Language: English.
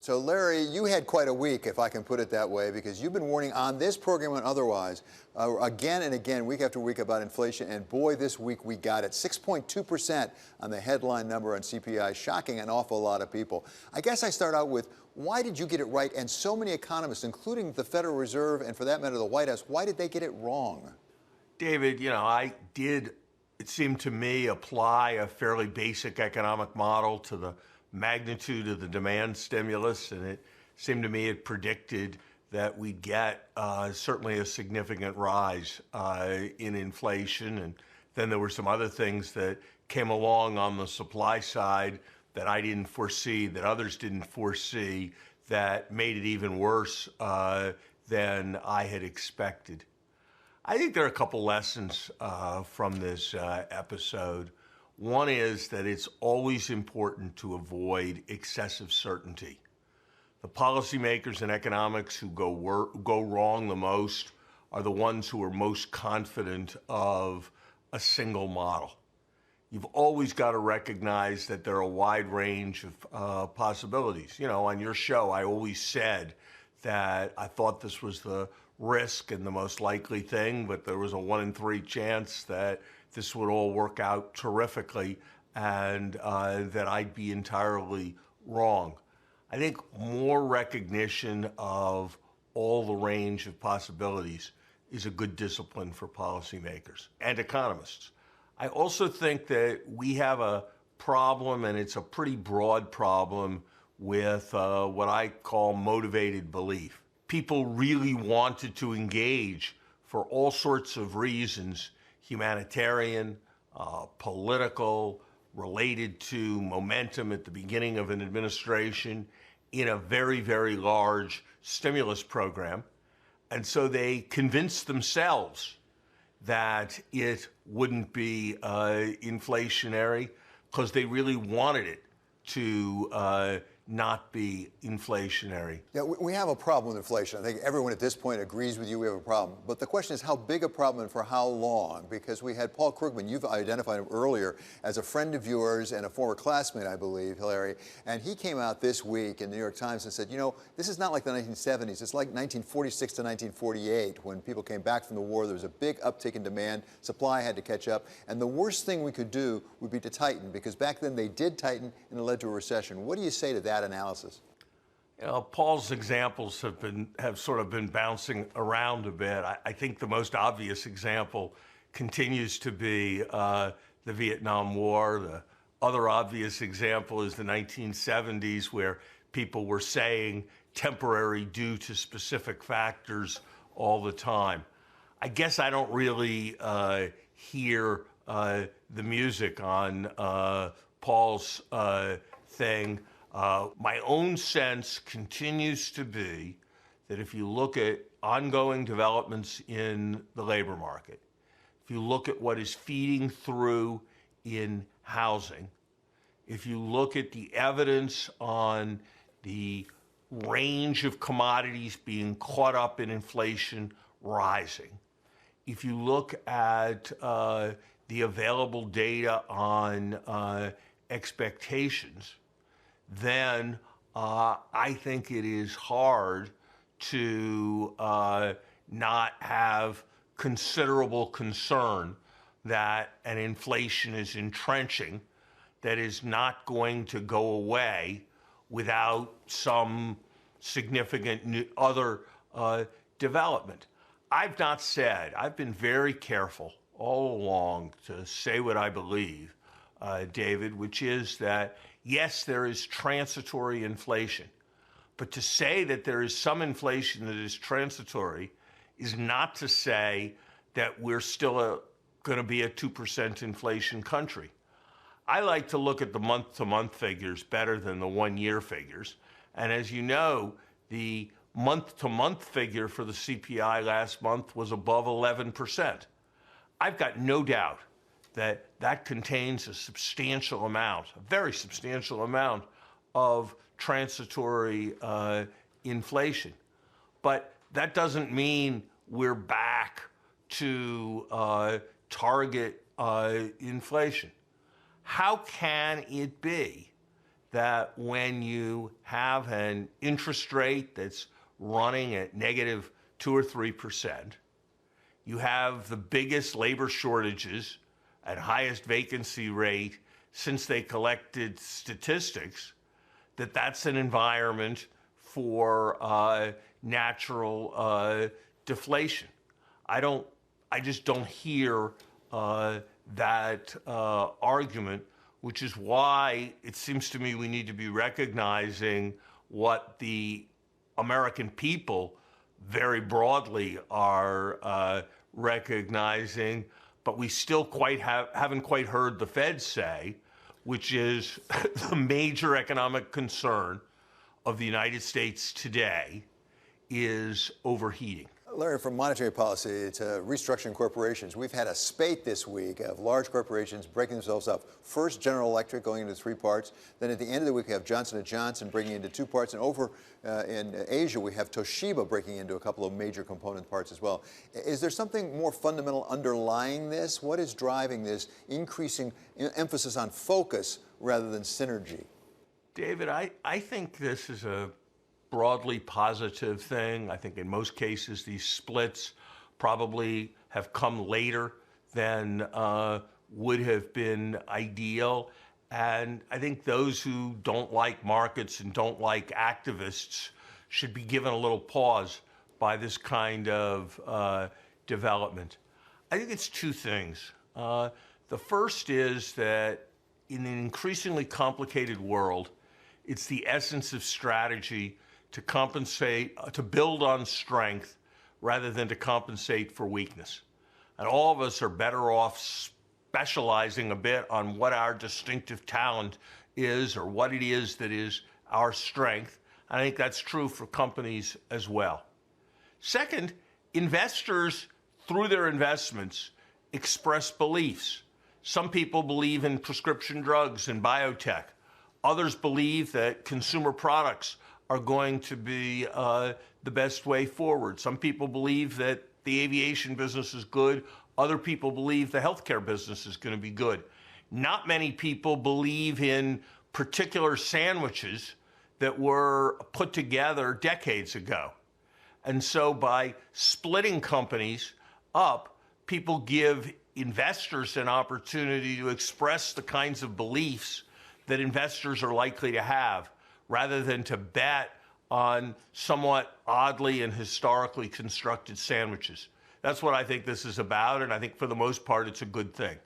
So, Larry, you had quite a week, if I can put it that way, because you've been warning on this program and otherwise, again and again, week after week, about inflation. And boy, this week we got it. 6.2% on the headline number on CPI, shocking an awful lot of people. I guess I start out with, why did you get it right? And so many economists, including the Federal Reserve and, for that matter, the White House, why did they get it wrong? David, I did, it seemed to me, apply a fairly basic economic model to the magnitude of the demand stimulus, and it seemed to me it predicted that we'd get certainly a significant rise in inflation. And then there were some other things that came along on the supply side that I didn't foresee, that others didn't foresee, that made it even worse than I had expected. I think there are a couple lessons from this episode. One is that it's always important to avoid excessive certainty. The policymakers in economics who go wrong the most are the ones who are most confident of a single model. You've always got to recognize that there are a wide range of possibilities. On your show, I always said that I thought this was the risk and the most likely thing, but there was a 1 in 3 chance that this would all work out terrifically and that I'd be entirely wrong. I think more recognition of all the range of possibilities is a good discipline for policymakers and economists. I also think that we have a problem, and it's a pretty broad problem, with what I call motivated belief. People really wanted to engage for all sorts of reasons, humanitarian, political, related to momentum at the beginning of an administration, in a very, very large stimulus program. And so they convinced themselves that it wouldn't be inflationary because they really wanted it to not be inflationary. Yeah, we have a problem with inflation. I think everyone at this point agrees with you we have a problem. But the question is, how big a problem and for how long? Because we had Paul Krugman, you've identified him earlier as a friend of yours and a former classmate, I believe, Larry. And he came out this week in the New York Times and said, this is not like the 1970s. It's like 1946 to 1948, when people came back from the war. There was a big uptick in demand. Supply had to catch up. And the worst thing we could do would be to tighten, because back then they did tighten and it led to a recession. What do you say to that analysis? Paul's examples have sort of been bouncing around a bit. I think the most obvious example continues to be the Vietnam War. The other obvious example is the 1970s, where people were saying temporary due to specific factors all the time. I guess I don't really hear the music on Paul's thing. My own sense continues to be that if you look at ongoing developments in the labor market, if you look at what is feeding through in housing, if you look at the evidence on the range of commodities being caught up in inflation rising, if you look at the available data on expectations, then I think it is hard to not have considerable concern that an inflation is entrenching, that is not going to go away without some significant other development. I've been very careful all along to say what I believe, David, which is that yes, there is transitory inflation, but to say that there is some inflation that is transitory is not to say that we're still going to be a 2% inflation country. I like to look at the month-to-month figures better than the one-year figures. And as you know, the month-to-month figure for the CPI last month was above 11%. I've got no doubt that that contains a substantial amount, a very substantial amount of transitory inflation. But that doesn't mean we're back to target inflation. How can it be that when you have an interest rate that's running at negative 2 or 3%, you have the biggest labor shortages and highest vacancy rate since they collected statistics, that's an environment for natural deflation. I just don't hear that argument, which is why it seems to me we need to be recognizing what the American people very broadly are recognizing, but we still haven't quite heard the Fed say, which is the major economic concern of the United States today is overheating. Larry, from monetary policy to restructuring corporations, we've had a spate this week of large corporations breaking themselves up. First, General Electric going into 3 parts. Then at the end of the week, we have Johnson & Johnson breaking into 2 parts. And over in Asia, we have Toshiba breaking into a couple of major component parts as well. Is there something more fundamental underlying this? What is driving this increasing emphasis on focus rather than synergy? David, I think this is a broadly positive thing. I think in most cases these splits probably have come later than would have been ideal. And I think those who don't like markets and don't like activists should be given a little pause by this kind of development. I think it's 2 things. The first is that in an increasingly complicated world, it's the essence of strategy to compensate, to build on strength rather than to compensate for weakness. And all of us are better off specializing a bit on what our distinctive talent is or what it is that is our strength. I think that's true for companies as well. Second, investors, through their investments, express beliefs. Some people believe in prescription drugs and biotech. Others believe that consumer products are going to be the best way forward. Some people believe that the aviation business is good. Other people believe the healthcare business is going to be good. Not many people believe in particular sandwiches that were put together decades ago. And so by splitting companies up, people give investors an opportunity to express the kinds of beliefs that investors are likely to have, rather than to bet on somewhat oddly and historically constructed sandwiches. That's what I think this is about, and I think for the most part it's a good thing.